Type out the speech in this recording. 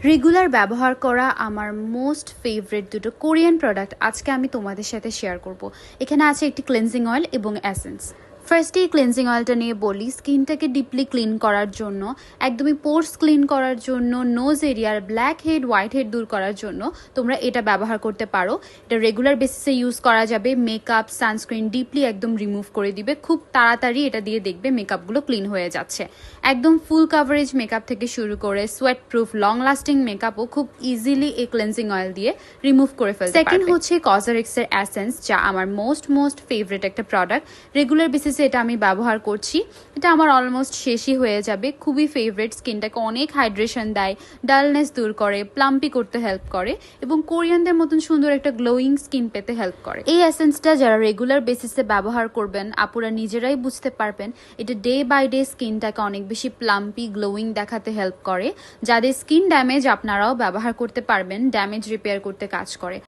Regular ব্যবহার করা আমার মোস্ট ফেভারিট দুটো কোরিয়ান প্রোডাক্ট আজকে আমি তোমাদের সাথে শেয়ার করব। এখানে আছে একটি ক্লেনজিং অয়েল এবং এসেন্স। ফার্স্টে ক্লেনজিং অয়েলটা নিয়ে বলি, স্কিনটাকে ডিপলি ক্লিন করার জন্য, একদমই পোর্স ক্লিন করার জন্য, নোজ এরিয়ার ব্ল্যাক হেড হোয়াইট হেড দূর করার জন্য তোমরা এটা ব্যবহার করতে পারো। এটা রেগুলার বেসিসে ইউজ করা যাবে। মেকআপ সানস্ক্রিন ডিপলি একদম রিমুভ করে দিবে। খুব তাড়াতাড়ি এটা দিয়ে দেখবে মেকআপগুলো ক্লিন হয়ে যাচ্ছে। একদম ফুল কাভারেজ মেকআপ থেকে শুরু করে সোয়েট প্রুফ লং লাস্টিং মেকআপও খুব ইজিলি এই ক্লেনজিং অয়েল দিয়ে রিমুভ করে ফেলতে পারবে। সেকেন্ড হচ্ছে কসরেক্সের এসেন্স, যা আমার মোস্ট ফেভারিট একটা প্রোডাক্ট। রেগুলার বেসিসে এটা আমি ব্যবহার করছি। এটা আমার অলমোস্ট শেষই হয়ে যাবে। খুবই ফেভারিট, স্কিনটাকে অনেক হাইড্রেশন দেয়, ডালনেস দূর করে, প্লাম্পি করতে হেল্প করে এবং কোরিয়ানদের মতন সুন্দর একটা গ্লোয়িং স্কিন পেতে হেল্প করে। এই এসেন্সটা যারা রেগুলার বেসিসে ব্যবহার করবেন আপুরা নিজেরাই বুঝতে পারবেন এটা ডে বাই ডে স্কিনটাকে অনেক বেশি প্লাম্পি গ্লোয়িং দেখাতে হেল্প করে। যাদের স্কিন ড্যামেজ আপনারাও ব্যবহার করতে পারবেন, ড্যামেজ রিপেয়ার করতে কাজ করে।